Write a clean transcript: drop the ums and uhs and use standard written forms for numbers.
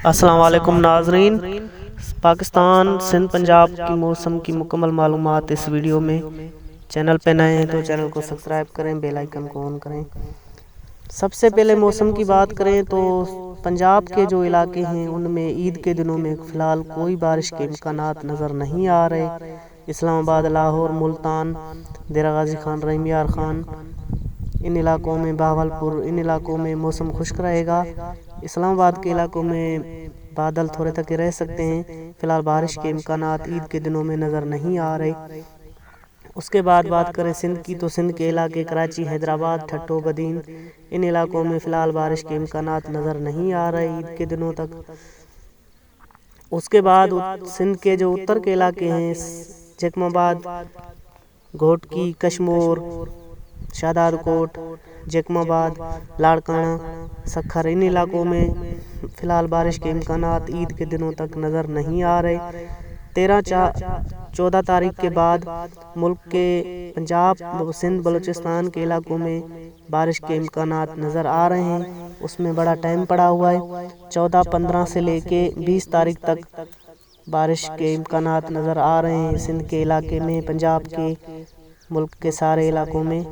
السلام علیکم ناظرین، پاکستان سندھ پنجاب کی موسم کی مکمل معلومات اس ویڈیو میں۔ چینل پہ نئے ہیں تو چینل کو سبسکرائب کریں، بیل آئیکن کو آن کریں۔ سب سے پہلے موسم کی بات کریں تو پنجاب کے جو علاقے ہیں ان میں عید کے دنوں میں فی الحال کوئی بارش کے امکانات نظر نہیں آ رہے۔ اسلام آباد، لاہور، ملتان، ڈیرہ غازی خان، رحیم یار خان، ان علاقوں میں، بہاولپور، ان علاقوں میں موسم خشک رہے گا۔ اسلام آباد کے علاقوں میں بادل تھوڑے تک رہ سکتے ہیں۔ فی الحال بارش کے امکانات عید کے دنوں میں نظر نہیں آ رہے۔ اس کے بعد بات کریں سندھ کی تو سندھ کے علاقے کراچی، حیدرآباد، ٹھٹو، بدین، ان علاقوں میں فی الحال بارش کے امکانات نظر نہیں آ رہے عید کے دنوں تک۔ اس کے بعد سندھ کے جو اتر کے علاقے ہیں، جیکم آباد، گھوٹکی، کشمور، شاداد کوٹ، جیکم آباد، لاڑکانہ، سکھر، ان علاقوں میں فی الحال بارش کے امکانات عید کے دنوں تک نظر نہیں آ رہے۔ 13-14 تاریخ کے بعد ملک کے پنجاب، سندھ، بلوچستان کے علاقوں میں بارش کے امکانات نظر آ رہے ہیں۔ اس میں بڑا ٹائم پڑا ہوا ہے۔ 14-15 سے لے کے 20 تاریخ تک بارش کے امکانات نظر آ رہے ہیں سندھ کے علاقے میں، پنجاب کے، ملک کے سارے علاقوں میں۔